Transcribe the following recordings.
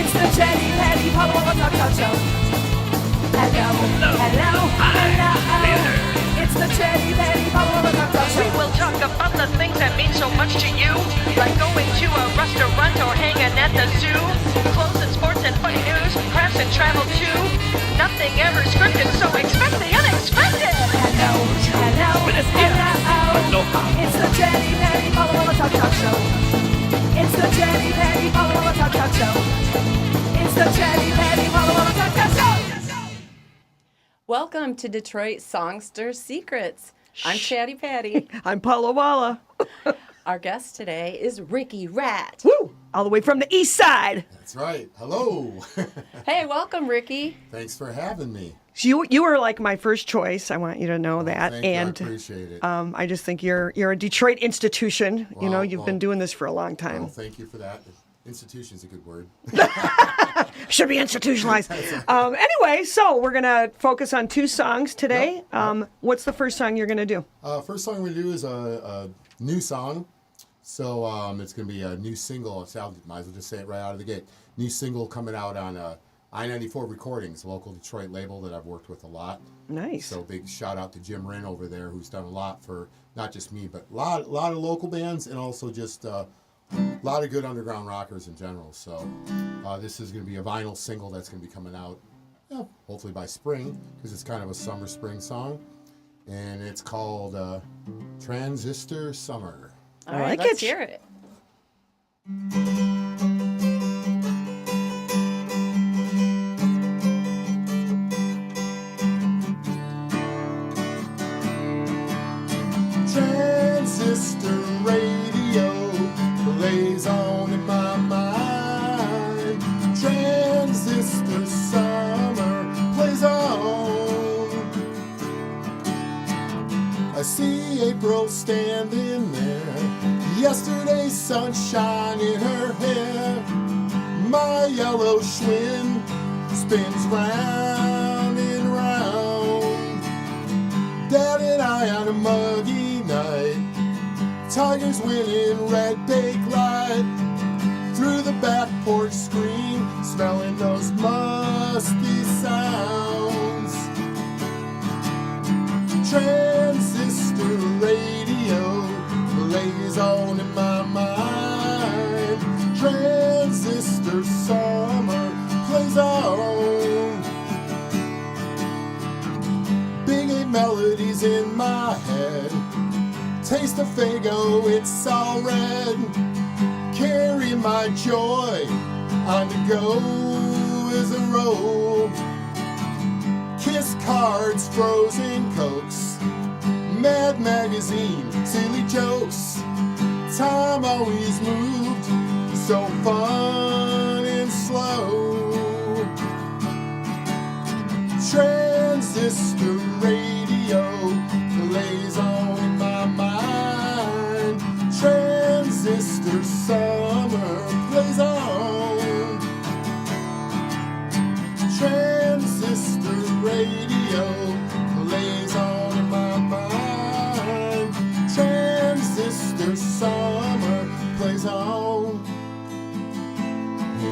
It's the Chatty, Patty, Paula Walla Talk Show. Hello, hello, hello. It's the Chatty, Patty, Paula Walla Talk Show. We will talk about the things that mean so much to you, like going to a restaurant or hanging at the zoo. Clothes and sports and funny news, crafts and travel too. Nothing ever scripted, so expect the unexpected. Hello, hello, hello. It's the Chatty, Patty, Paula Walla Talk Show. It's the Chatty, Patty, Paula Walla Talk Show. It's the Chatty, Patty, Paula Walla Talk Show. Welcome to Detroit Songster Secrets. I'm Chatty Patty. I'm Paula Walla. Our guest today is Ricky Rat. Woo! All the way from the east side. That's right. Hello. Hey, welcome, Ricky. Thanks for having me. So you were like my first choice. I want you to know that. Thank you. And I appreciate it. I just think you're a Detroit institution. Well, You've been doing this for a long time. Well, thank you for that. Institution's a good word. Should be institutionalized. Anyway, so we're gonna focus on two songs today. Yep. What's the first song you're gonna do? First song we do is a new song. So it's going to be a new single. Might as well just say it right out of the gate. New single coming out on I-94 Recordings, a local Detroit label that I've worked with a lot. Nice. So big shout out to Jim Wren over there, who's done a lot for not just me, but a lot of local bands and also just a lot of good underground rockers in general. So this is going to be a vinyl single that's going to be coming out, hopefully by spring, because it's kind of a summer-spring song. And it's called Transistor Summer. All right, like let's it. hear it. Transistor radio plays on in my mind. Transistor Summer plays on. I see April standing there. Yesterday's sunshine in her hair. My yellow Schwinn spins round and round. Dad and I on a muggy night. Tigers winning red bake light. Through the back porch screen, smelling those musty sounds. Transistor radio plays on in my mind. Transistor Summer plays on. Big 8 melodies in my head. Taste of Fago, it's all red. Carry my joy on the go as a robe. Kiss cards, frozen cokes. Mad Magazine, silly jokes. Time always moved so fun and slow. Transistor radio plays on in my mind. Transistor Summer plays on. Transistor radio plays on in my mind. Transistor Summer plays on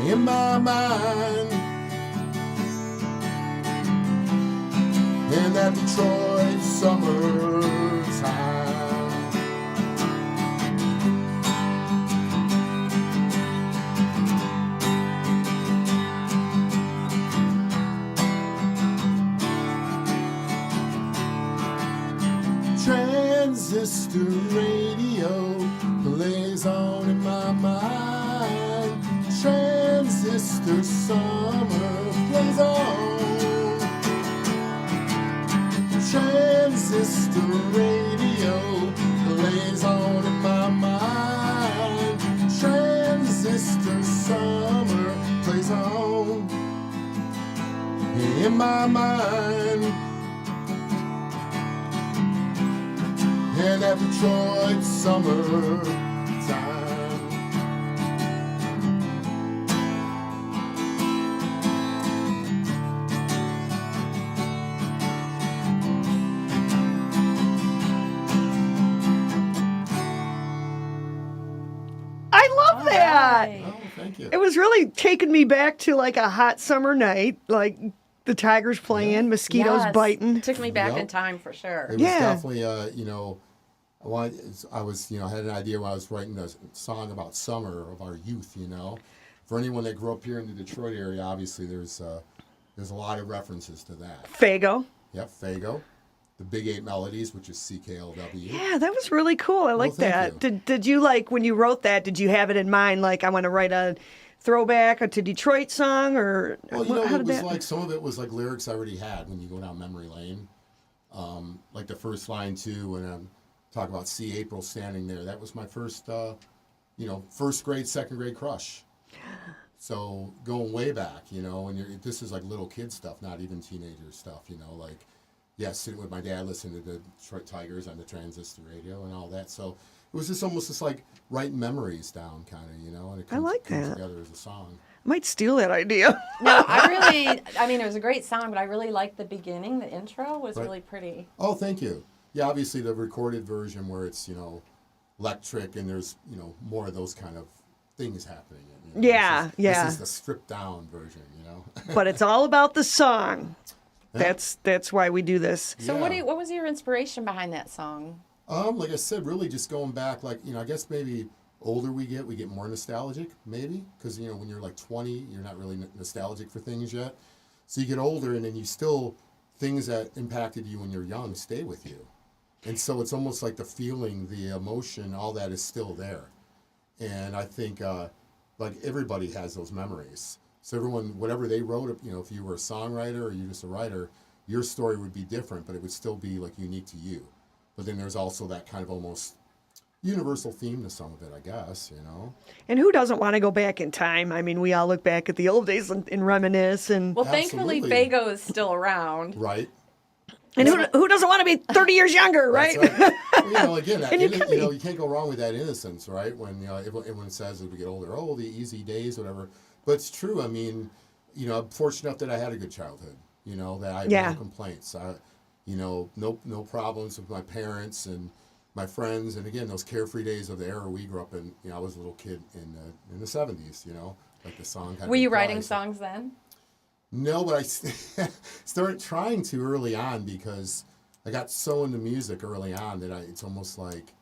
in my mind. In that Detroit summertime. Transistor radio plays on in my mind. Transistor Summer plays on. Transistor radio plays on in my mind. Transistor Summer plays on in my mind. In that Detroit summer time. I love that. Right. Oh, thank you. you. It was really taking me back to like a hot summer night, like the Tigers playing, mosquitoes Yes. biting. Took me back Yep. in time for sure. It was Yeah. definitely, I was, had an idea when I was writing a song about summer of our youth, For anyone that grew up here in the Detroit area, obviously there's a lot of references to that. Fago. Yep, Fago. The Big 8 Melodies, which is CKLW. Yeah, that was really cool. I like thank that. you. Did you like when you wrote that? Did you have it in mind? Like I want to write a throwback to Detroit song, or Well, how it did was that? like some of it was like lyrics I already had when you go down memory lane. Like the first line too, when I'm talking about see April standing there. That was my first, first grade, second grade crush. So going way back, and this is like little kid stuff, not even teenager stuff, like. Yeah, sitting with my dad listening to the Detroit Tigers on the transistor radio and all that. So it was just almost just like writing memories down, kind of, and it comes, like comes that. together as a song. I might steal that idea. No, it was a great song, but I really liked the beginning. The intro was Right. really pretty. Oh, thank you. Yeah, obviously the recorded version where it's, electric and there's, more of those kind of things happening. Yeah, yeah. This is the stripped down version, But it's all about the song. Yeah. That's why we do this. So Yeah. what was your inspiration behind that song? Like I said, really just going back, like, I guess maybe older we get more nostalgic, maybe. Because, when you're like 20, you're not really nostalgic for things yet. So you get older and then you still, things that impacted you when you're young stay with you. And so it's almost like the feeling, the emotion, all that is still there. And I think, like, everybody has those memories. So everyone, whatever they wrote, if you were a songwriter or you're just a writer, your story would be different, but it would still be like unique to you. But then there's also that kind of almost universal theme to some of it, I guess, And who doesn't want to go back in time? I mean, we all look back at the old days and reminisce. And Well, thankfully, Absolutely. Fago is still around. Right? who doesn't want to be 30 years younger, right? That's right. Well, again, that And you can be. you can't go wrong with that innocence, right? When everyone says as we get older, oh, the easy days, whatever. But it's true. I mean, I'm fortunate enough that I had a good childhood. That I have Yeah. no complaints. No problems with my parents and my friends. And again, those carefree days of the era we grew up in. I was a little kid in the 70s. Like the song. Kind of Were you writing implies. songs then? No, but I started trying to early on because I got so into music early on that it's almost like,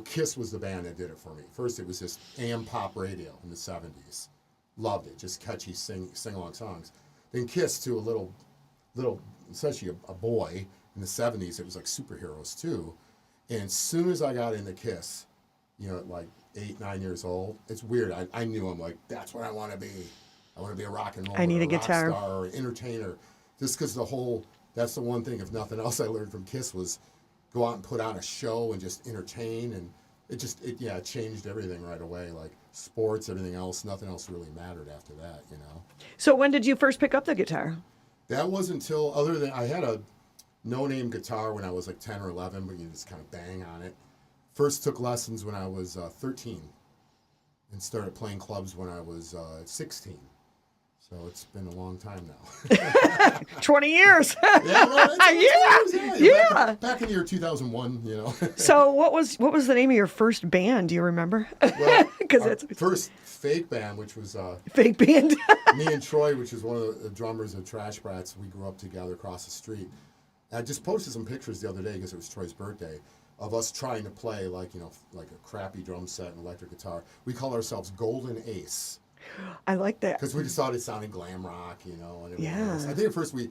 Kiss was the band that did it for me. First, it was just AM pop radio in the 70s. Loved it, just catchy sing-along songs. Then Kiss to a little, especially a boy in the 70s, it was like superheroes too. And as soon as I got into Kiss, at like 8, 9 years old, it's weird. I knew I'm like, that's what I want to be. I want to be a rock and roller, I need a rock guitar. star, or an entertainer. Just because that's the one thing, if nothing else, I learned from Kiss was go out and put on a show and just entertain. And it changed everything right away. Like sports, everything else, nothing else really mattered after that, So when did you first pick up the guitar? That wasn't until, other than, I had a no-name guitar when I was like 10 or 11, but you just kind of bang on it. First took lessons when I was 13 and started playing clubs when I was 16. So it's been a long time now. 20 years. Yeah, well, Yeah. Back in the year 2001, So what was the name of your first band? Do you remember? Well, Because our it's first fake band, which was fake band. me and Troy, which is one of the drummers of Trash Brats. We grew up together across the street. And I just posted some pictures the other day because it was Troy's birthday of us trying to play like a crappy drum set and electric guitar. We call ourselves Golden Ace. I like that. Because we just thought it sounded glam rock, and everything Yeah. else. I think at first we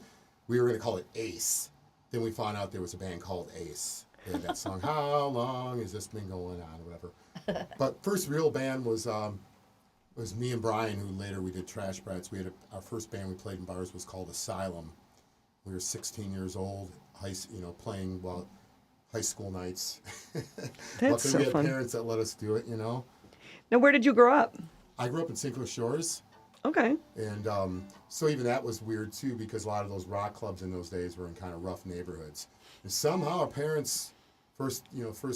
were going to call it Ace. Then we found out there was a band called Ace. They had that song, How Long Has This Been Going On, or whatever. But first real band was me and Brian, who later we did Trash Brats. We had our first band we played in bars was called Asylum. We were 16 years old, playing high school nights. That's Luckily, so we had fun. parents that let us do it, Now, where did you grow up? I grew up in St. Clair Shores. Okay. And so even that was weird too, because a lot of those rock clubs in those days were in kind of rough neighborhoods. And somehow our parents' first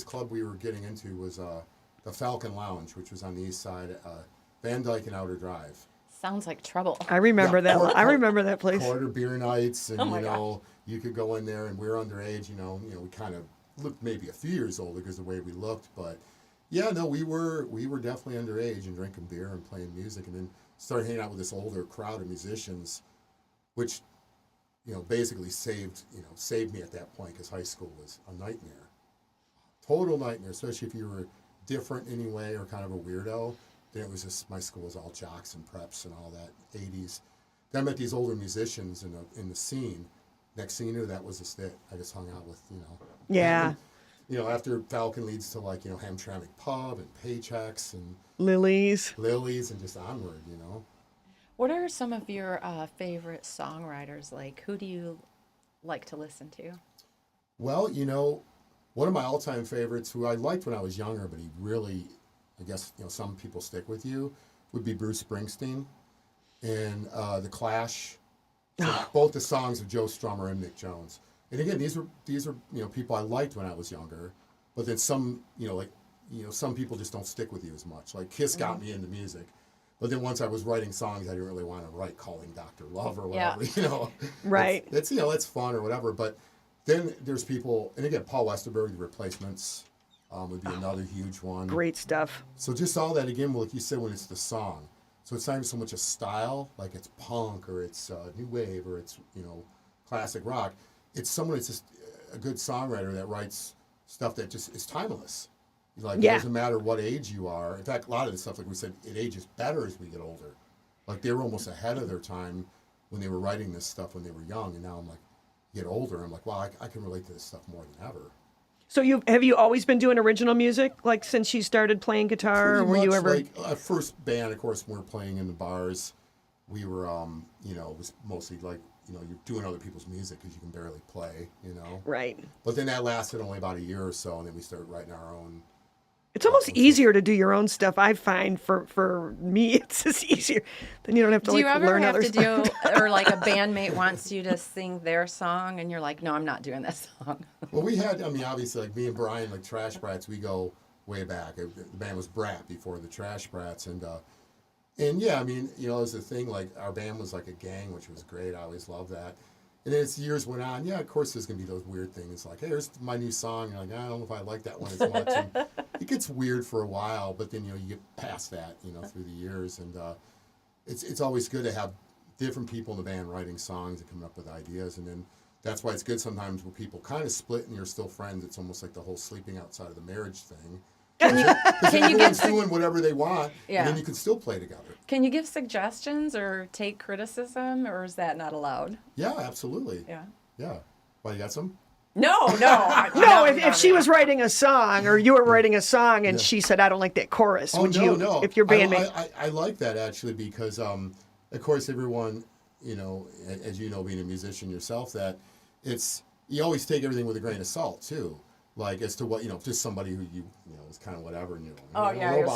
club we were getting into was the Falcon Lounge, which was on the east side, Van Dyke and Outer Drive. Sounds like trouble. I remember Yeah, that. quarter- I remember that place. Quarter beer nights, and Oh my gosh. you could go in there, and we were underage. We kind of looked maybe a few years older because of the way we looked, but Yeah, no, we were definitely underage and drinking beer and playing music, and then started hanging out with this older crowd of musicians, which, basically saved me at that point, because high school was a nightmare, total nightmare, especially if you were different anyway or kind of a weirdo. Then it was just, my school was all jocks and preps and all that 80s. Then I met these older musicians in the scene. Next thing you knew, that was just it. I just hung out with, Yeah. And, after Falcon leads to Hamtramck Pub and Paychecks and Lilies. and just onward, What are some of your favorite songwriters? Like, who do you like to listen to? Well, one of my all-time favorites, who I liked when I was younger, but he really, I guess, some people stick with you, would be Bruce Springsteen and The Clash. Both the songs of Joe Strummer and Mick Jones. And again, these are people I liked when I was younger, but then some some people just don't stick with you as much. Like Kiss got me into music, but then once I was writing songs, I didn't really want to write Calling Dr. Love or whatever. Right. It's fun or whatever. But then there's people, and again, Paul Westerberg, The Replacements, would be another huge one. Great stuff. So just all that again, like you said, when it's the song. So it's not even so much a style, like it's punk or it's new wave or it's classic rock. It's someone that's just a good songwriter that writes stuff that just is timeless. It doesn't matter what age you are. In fact, a lot of the stuff, like we said, it ages better as we get older. Like they were almost ahead of their time when they were writing this stuff when they were young, and now I'm like, get older, I'm like, wow, I can relate to this stuff more than ever. So have you always been doing original music, like since you started playing guitar, or were you ever? Like our first band, of course, when we were playing in the bars, we were, it was mostly like, you're doing other people's music because you can barely play, Right. But then that lasted only about a year or so, and then we started writing our own. It's almost easier to do your own stuff. I find for me, it's just easier. Then you don't have to Do you ever learn have others. to do, or like a bandmate wants you to sing their song, and you're like, no, I'm not doing this song. Well, we had, obviously, like me and Brian, like Trash Brats, we go way back. The band was Brat before the Trash Brats, and yeah, it was the thing, like our band was like a gang, which was great. I always loved that. And then as years went on, yeah, of course there's going to be those weird things like, hey, here's my new song. You're like, I don't know if I like that one as much. And it gets weird for a while, but then, you get past that, through the years. And it's always good to have different people in the band writing songs and coming up with ideas. And then that's why it's good sometimes when people kind of split and you're still friends. It's almost like the whole sleeping outside of the marriage thing. Because everyone's doing whatever they want, and then you can still play together. Can you give suggestions or take criticism, or is that not allowed? Yeah, absolutely. Yeah. Yeah. Why, you got some? No. No, if she was writing a song, or you were writing a song, and she said, "I don't like that chorus," would you? No. If your bandmate, I like that actually because, of course, everyone, as you know, being a musician yourself, that you always take everything with a grain of salt too. Like as to what just somebody who is kind of whatever, and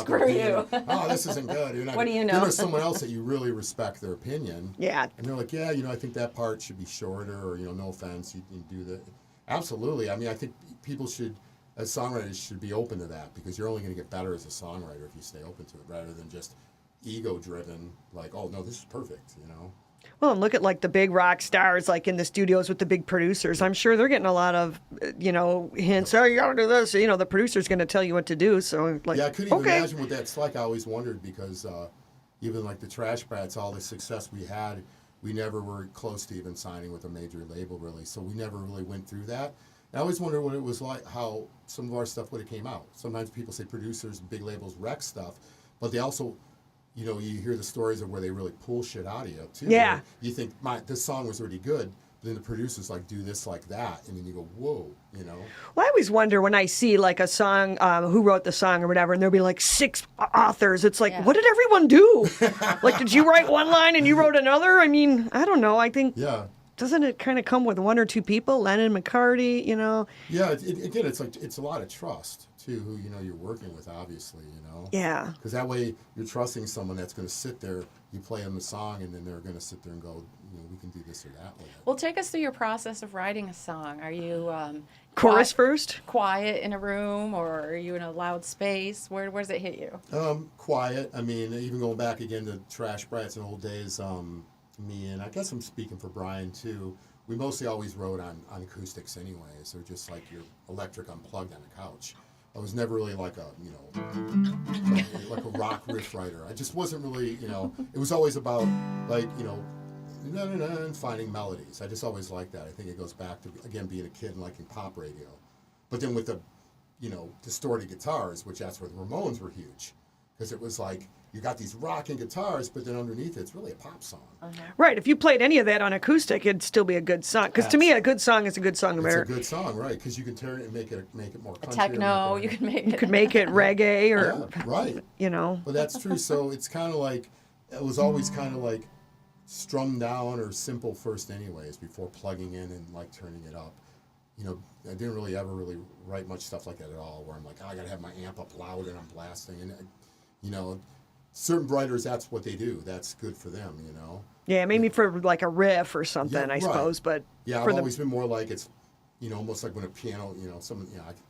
screw you. Oh, this isn't good. What do you know? Then there's someone else that you really respect their opinion. Yeah. And they're like, yeah, I think that part should be shorter, or no offense, you do that. Absolutely. I think people should, as songwriters, should be open to that because you're only going to get better as a songwriter if you stay open to it, rather than just ego-driven. Like, oh no, this is perfect. well, and look at like the big rock stars, like in the studios with the big producers. I'm sure they're getting a lot of, hints. Oh, you got to do this. The producer's going to tell you what to do. So, like, yeah, I couldn't even imagine what that's like. I always wondered because even like the Trash Brats, all the success we had, we never were close to even signing with a major label, really. So we never really went through that. And I always wondered what it was like, how some of our stuff would have came out. Sometimes people say producers and big labels wreck stuff, but they also, you hear the stories of where they really pull shit out of you, too. Yeah. You think, this song was already good, but then the producers, like, do this like that, and then you go, whoa, Well, I always wonder when I see like a song, who wrote the song or whatever, and there'll be like 6 authors. It's like, what did everyone do? Like, did you write one line and you wrote another? I mean, I don't know. I think, doesn't it kind of come with 1 or 2 people, Lennon, McCartney, Yeah, again, it's a lot of trust, too, who, you're working with, obviously, Yeah. Because that way you're trusting someone that's going to sit there, you play them the song, and then they're going to sit there and go, we can do this or that with it. Well, take us through your process of writing a song. Are you Chorus first? Quiet in a room, or are you in a loud space? Where does it hit you? Quiet. Even going back again to Trash Brats in old days, me and I guess I'm speaking for Brian too, we mostly always wrote on acoustics anyways. They're just like your electric unplugged on a couch. I was never really like a, like a rock riff writer. I just wasn't really, it was always about like, and finding melodies. I just always liked that. I think it goes back to, again, being a kid and liking pop radio. But then with the, distorted guitars, which that's where the Ramones were huge. Because it was like, you got these rocking guitars, but then underneath it's really a pop song. Right. If you played any of that on acoustic, it'd still be a good song. Because to me, a good song is a good song. It's a good song, right? Because you can turn it and make it more country. Techno, you can make it reggae or, yeah, right. Well, that's true. So it's kind of like, it was always kind of like strummed down or simple first anyways before plugging in and like turning it up. I didn't really ever write much stuff like that at all where I'm like, I got to have my amp up loud and I'm blasting. And, certain writers, that's what they do. That's good for them, Yeah, maybe for like a riff or something, I suppose. But yeah, I've always been more like it's, almost like when a piano,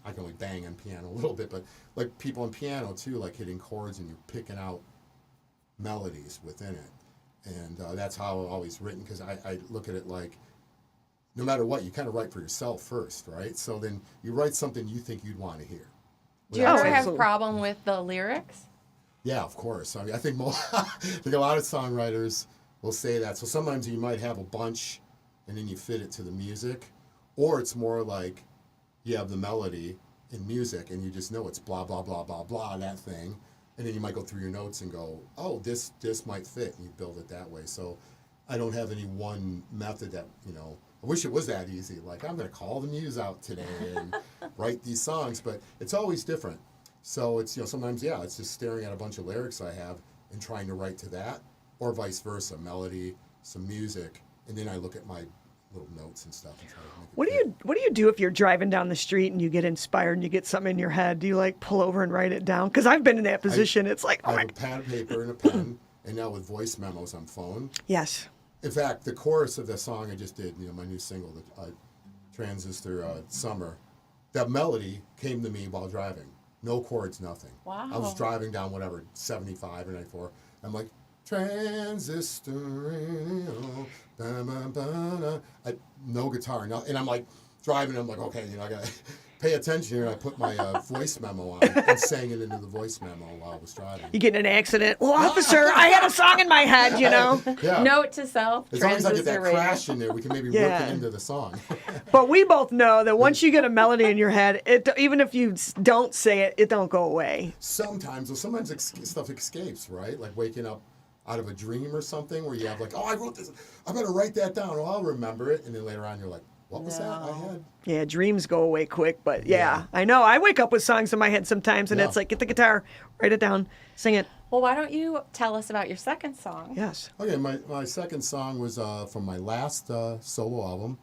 I can only bang on piano a little bit, but like people on piano too, like hitting chords and you're picking out melodies within it. And that's how I've always written, because I look at it like, no matter what, you kind of write for yourself first, right? So then you write something you think you'd want to hear. Do you ever have a problem with the lyrics? Yeah, of course. I mean, I think a lot of songwriters will say that. So sometimes you might have a bunch and then you fit it to the music, or it's more like you have the melody in music and you just know it's blah, blah, blah, blah, blah, that thing. And then you might go through your notes and go, oh, this might fit, and you build it that way. So I don't have any one method that, I wish it was that easy. Like, I'm going to call the muse out today and write these songs, but it's always different. So it's, sometimes, it's just staring at a bunch of lyrics I have and trying to write to that, or vice versa, melody, some music, and then I look at my little notes and stuff and try to make it What do you do if you're driving down the street and you get inspired and you get something in your head? Do you like pull over and write it down? Because I've been in that position. It's like, I have a pad of paper and a pen, and now with voice memos on phone. Yes. In fact, the chorus of the song I just did, my new single, the Transistor Summer, that melody came to me while driving. No chords, nothing. Wow. I was driving down 75 or 94. I'm like, transistor radio, no guitar, and I'm like driving. I'm like, okay, I gotta pay attention here. And I put my voice memo on and sang it into the voice memo while I was driving. You get in an accident. Well, officer, I had a song in my head, Yeah. Note to self. As long as I get that radio. crash in there, we can maybe work it into the song. But we both know that once you get a melody in your head, even if you don't say it, it don't go away. Sometimes stuff escapes, right? Like waking up out of a dream or something where you have like, oh, I wrote this. I better write that down. Well, I'll remember it. And then later on, you're like, what was that I had? Yeah, dreams go away quick, but yeah, I know. I wake up with songs in my head sometimes, and it's like, get the guitar, write it down, sing it. Well, why don't you tell us about your second song? Yes. Okay, my second song was from my last solo album.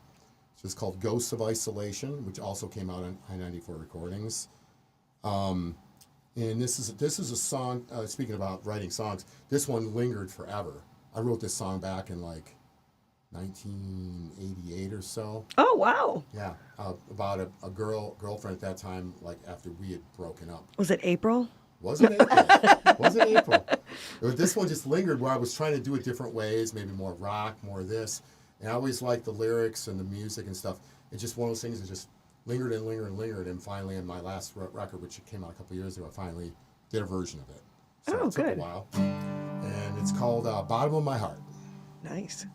It's just called Ghosts of Isolation, which also came out on I-94 Recordings. And this is a song, speaking about writing songs, this one lingered forever. I wrote this song back in like 1988 or so. Oh, wow. Yeah, about a girlfriend at that time, like after we had broken up. Was it April? Wasn't April. Wasn't April. This one just lingered where I was trying to do it different ways, maybe more rock, more this. And I always liked the lyrics and the music and stuff. It's just one of those things that just lingered and lingered and lingered. And finally, in my last record, which came out a couple years ago, I finally did a version of it. So it took good. a while. And it's called Bottom of My Heart. Nice.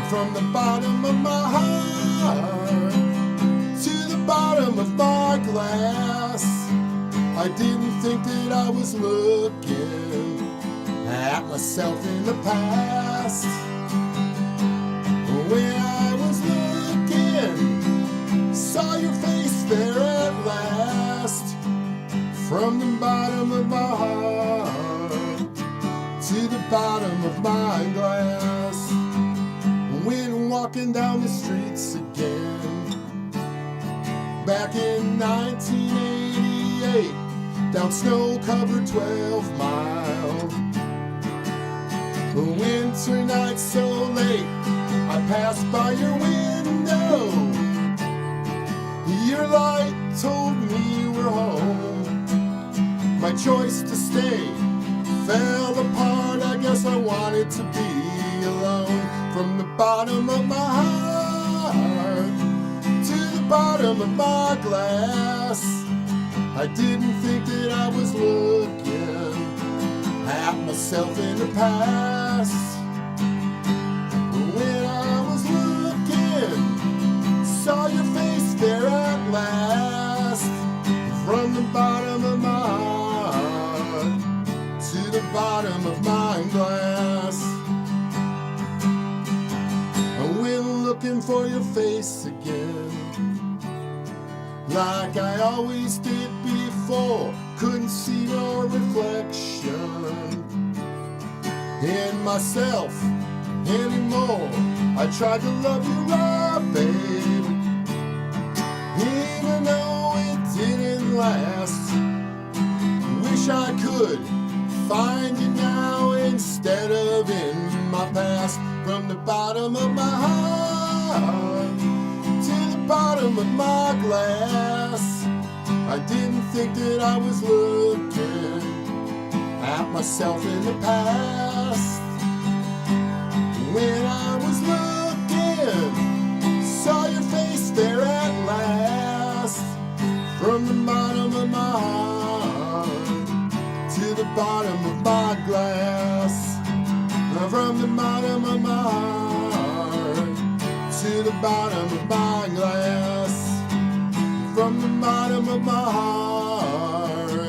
From the bottom of my heart to the bottom of my glass, I didn't think that I was looking at myself in the past. When I was looking, saw your face there at last. From the bottom of my heart to the bottom of my glass. When walking down the streets again, back in 1988, down snow-covered 12 Mile. A winter night so late, I passed by your window. Your light told me you were home. My choice to stay fell apart. I guess I wanted to be alone. from the bottom of my heart to the bottom of my glass. I didn't think that I was looking at myself in the past. But when I was looking, saw your face there at last. From the bottom of my heart to the bottom of my glass. I went looking for your face again, like I always did before. Couldn't see no reflection in myself anymore. I tried to love you right, babe, even though it didn't last. Wish I could find you now instead of in my past. From the bottom of my heart to the bottom of my glass. I didn't think that I was looking at myself in the past. When I was looking, saw your face there at last. From the bottom of my heart to the bottom of my glass. From the bottom of my heart to the bottom of my glass. From the bottom of my heart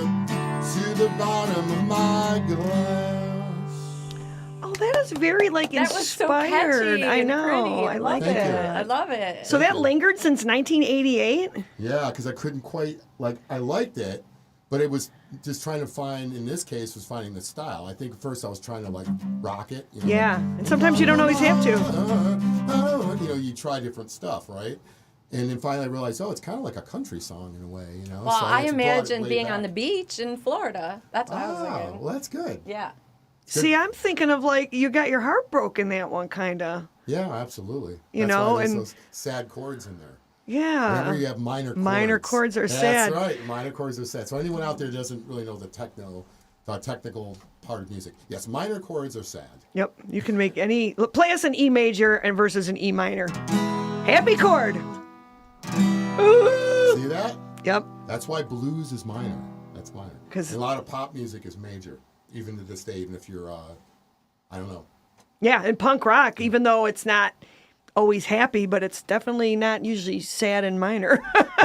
to the bottom of my glass. Oh, that is very like That was so inspired. catchy I and know. pretty. I like Thank it. you. I love it. So that lingered since 1988. Yeah, because I couldn't quite, like, I liked it, but it was just trying to find, in this case, was finding the style. I think at first I was trying to, like, rock it. You know? Yeah, and sometimes you don't always have to. You know, you try different stuff, right? And then finally I realized, oh, it's kind of like a country song in a way, you know? Well, So I just brought it imagine way being back. on the beach in Florida. That's what I was Oh, thinking. well, that's good. Yeah. See, I'm thinking of like you got your heart broken that one kind of. Yeah, absolutely. You That's know, why there's and- those sad chords in there. Yeah. Remember, you have minor chords. Minor chords are That's sad. right. Minor chords are sad. So anyone out there doesn't really know the technical part of music. Yes, minor chords are sad. Yep. You can make any. Play us an E major and versus an E minor. Happy chord. Ooh. See that? Yep. That's why blues is minor. That's minor. 'Cause- And a lot of pop music is major, even to this day. Even if you're, I don't know. Yeah, and punk rock, even though it's not always happy, but it's definitely not usually sad and minor.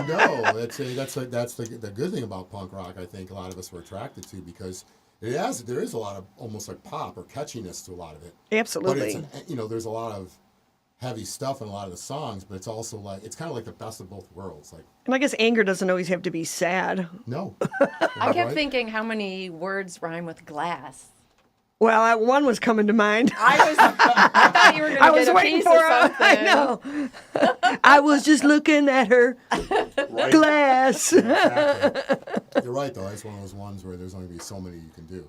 No, that's the good thing about punk rock. I think a lot of us were attracted to because there is a lot of almost like pop or catchiness to a lot of it. Absolutely. But it's there's a lot of heavy stuff in a lot of the songs, but it's also like it's kind of like the best of both worlds. Like And I guess anger doesn't always have to be sad. no, I kept Right? thinking how many words rhyme with glass. Well, one was coming to mind. I thought you were going I to was get a waiting piece for of her. something. I know. I was just looking at her Right. glass. Exactly. You're right, though. That's one of those ones where there's only be so many you can do.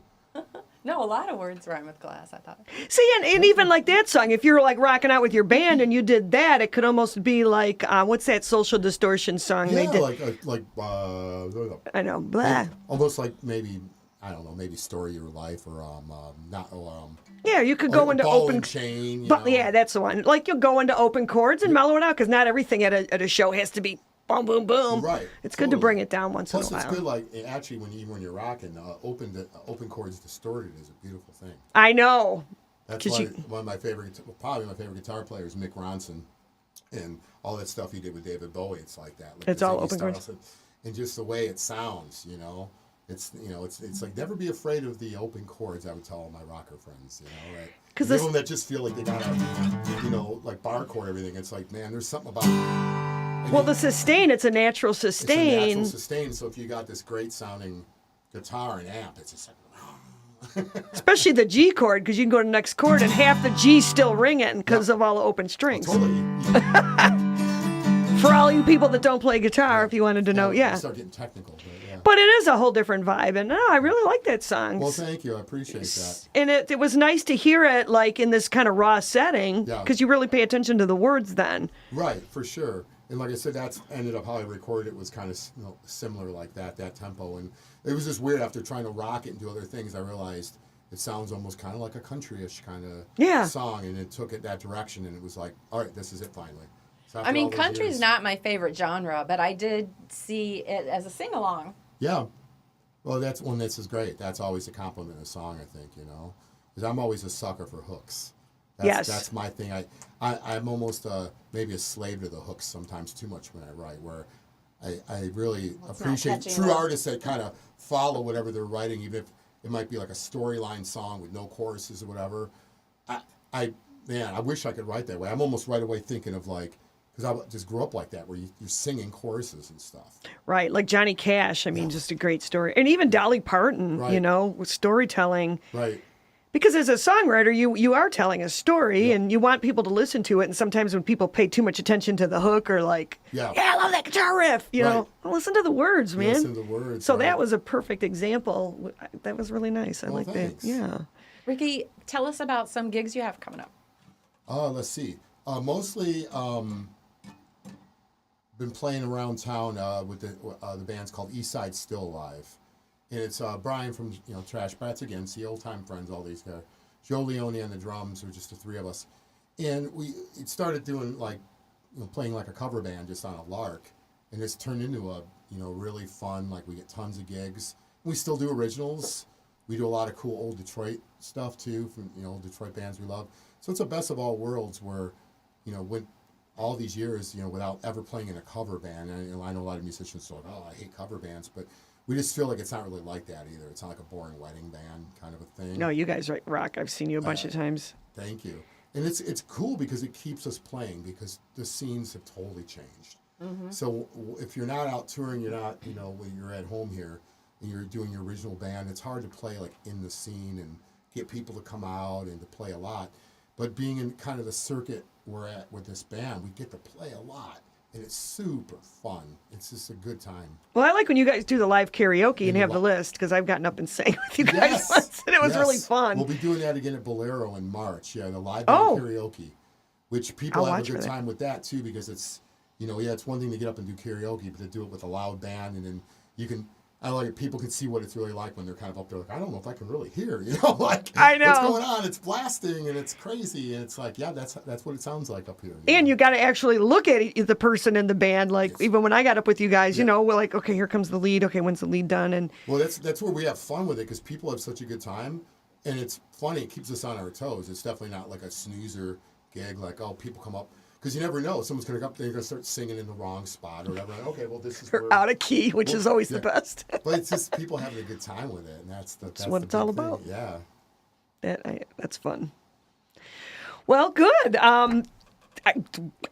No, a lot of words rhyme with glass, I thought. See, and even like that song, if you were like rocking out with your band and you did that, it could almost be like, what's that Social Distortion song they Yeah, did? like I know, blah. almost like maybe I don't know, maybe Story of Your Life or Yeah, you could go into Ball open. and Chain. You But know? yeah, that's the one. Like you'll go into open chords and mellow it out because not everything at a show has to be boom, boom, boom. Right. It's good to bring it down once Plus, in a it's while. good. Like actually, when you're rocking, open chords distorted is a beautiful thing. I know. That's 'Cause why you- one of my favorite, probably my favorite guitar player is Mick Ronson, and all that stuff he did with David Bowie. It's like that. Like It's the all Ziggy open chords. Stardust, and just the way it sounds. You know, it's like never be afraid of the open chords. I would tell all my rocker friends. You know, right? 'Cause Give this- them that just feel like they gotta, like bar chord everything. It's like, man, there's something about. Well, the sustain, it's a natural It's a sustain. natural sustain. So if you got this great sounding guitar and amp, it's just like. Especially the G chord, because you can go to the next chord and half the G's still ringing because of all the open strings. Totally. For all you people that don't play guitar, if you wanted to know, yeah. Start getting technical, but yeah. But it is a whole different vibe, and I really like that song. Well, thank you. I appreciate that. And it was nice to hear it like in this kind of raw setting, Yeah. because you really pay attention to the words then. Right, for sure. And like I said, that's ended up how I recorded it was kind of similar like that tempo. And it was just weird after trying to rock it and do other things. I realized it sounds almost kind of like a country-ish kind of Yeah. song, and it took it that direction, and it was like, all right, this is it finally. So after I mean, all those country's years- not my favorite genre, but I did see it as a sing-along. Yeah. Well, that's when this is great. That's always a compliment in a song, I think, because I'm always a sucker for hooks. Yes. That's my thing. I'm almost maybe a slave to the hooks sometimes too much when I write, where I really appreciate catchy true enough. artists that kind of follow whatever they're writing, even if it might be like a storyline song with no choruses or whatever. I wish I could write that way. I'm almost right away thinking of like, because I just grew up like that, where you're singing choruses and stuff. Right, like Johnny Cash. I mean, just a great story. And even Dolly Parton, Right. With storytelling. Right. Because as a songwriter, you are telling a story and you want people to listen to it. And sometimes when people pay too much attention to the hook or like, Yeah. I love that guitar riff, Right. listen to the words, man. Listen to the words. So right. that was a perfect example. That was really nice. I Well, like thanks. that. Yeah. Ricky, tell us about some gigs you have coming up. Let's see. Mostly been playing around town with the band's called East Side Still Alive. And it's Brian from Trash Brats again, see old time friends, all these guys. Joe Leone on the drums, or just the three of us. And we started doing like playing like a cover band just on a lark. And it's turned into a really fun, like we get tons of gigs. We still do originals. We do a lot of cool old Detroit stuff too from old Detroit bands we love. So it's a best of all worlds where, when all these years, without ever playing in a cover band. And I know a lot of musicians are like, oh, I hate cover bands, but we just feel like it's not really like that either. It's not like a boring wedding band kind of a thing. No, you guys rock. I've seen you a bunch of times. Thank you. And it's cool because it keeps us playing because the scenes have totally changed. Mm-hmm. So if you're not out touring, you're not, when you're at home here and you're doing your original band, it's hard to play like in the scene and get people to come out and to play a lot. But being in kind of the circuit we're at with this band, we get to play a lot. And it's super fun. It's just a good time. Well, I like when you guys do the live karaoke and And have the li- list because I've gotten up and sang with you guys once and it was really Yes. fun. We'll be doing that again at Bolero in March. Yeah, the live Oh. band karaoke, which people I'll have a watch for good that. time with that too because it's, it's one thing to get up and do karaoke, but to do it with a loud band and then you can, I like it, people can see what it's really like when they're kind of up there like, I don't know if I can really hear, like I know. what's going on. It's blasting and it's crazy and it's like, yeah, that's what it sounds like up here. And you got to actually look at the person in the band. Like even when I got up with you guys, we're like, okay, here comes the lead. Okay, when's the lead done? And Well, that's where we have fun with it because people have such a good time, and it's funny. It keeps us on our toes. It's definitely not like a snoozer gig. Like, oh, people come up because you never know. Someone's gonna come up, they're gonna start singing in the wrong spot or whatever. Like, okay, well, this is they're where, out of key, which is always the best. But it's just people having a good time with it, and that's what the it's all big thing. about. Yeah. That's fun. Well, good.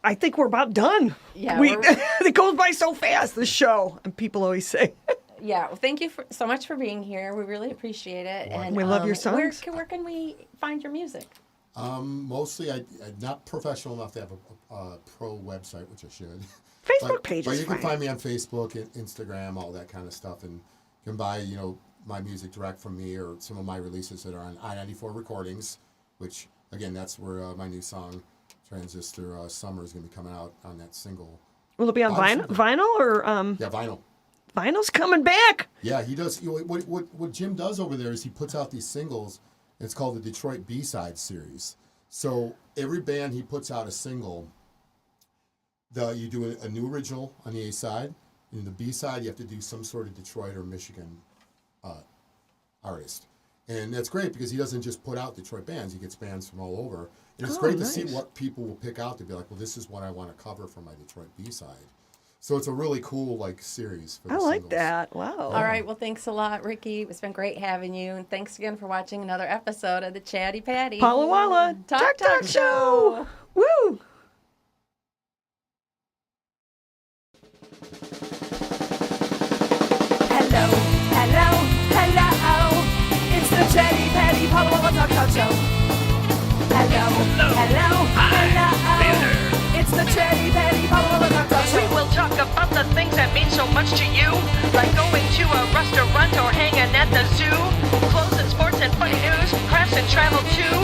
I think we're about done. Yeah, it goes by so fast, this show, and people always say. Yeah, well, thank you so much for being here. We really appreciate it. And We love your songs. Where can we find your music? Mostly, I'm not professional enough to have a pro website, which I should. Facebook page But is you can fine. find me on Facebook, and Instagram, all that kind of stuff, and you can buy, my music direct from me or some of my releases that are on I-94 Recordings, which, again, that's where my new song, Transistor Summer, is going to be coming out on that single. Will it be on Awesome. vinyl or Yeah, vinyl. vinyl's coming back? Yeah, he does. What Jim does over there is he puts out these singles. And it's called the Detroit B-Side series. So every band he puts out a single. You do a new original on the A side, and in the B side you have to do some sort of Detroit or Michigan artist. And that's great because he doesn't just put out Detroit bands; he gets bands from all over. And it's great to see nice. what people will pick out to be like, well, this is what I want to cover for my Detroit B side. So it's a really cool series. For the I like singles. that. Wow. All right, well, thanks a lot, Ricky. It's been great having you. And thanks again for watching another episode of the Chatty Patty. Paula Walla, Talk Show. Woo! Hello, hello, hello. It's the Chatty Patty Paula Walla Talk Show. Hello, hello, hello. It's the Chatty Patty Paula Walla Talk We Show. will talk about the things that mean so much to you, like going to a restaurant or hanging at the zoo, clothes and sports and funny news, crafts and travel too.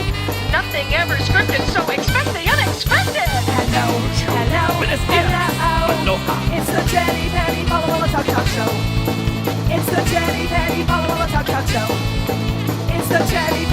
Nothing ever scripted, so expect the unexpected. Hello, hello, hello. It's the Chatty Patty Paula Walla Talk Show. It's the Chatty Patty Paula Walla Talk Show. It's the Chatty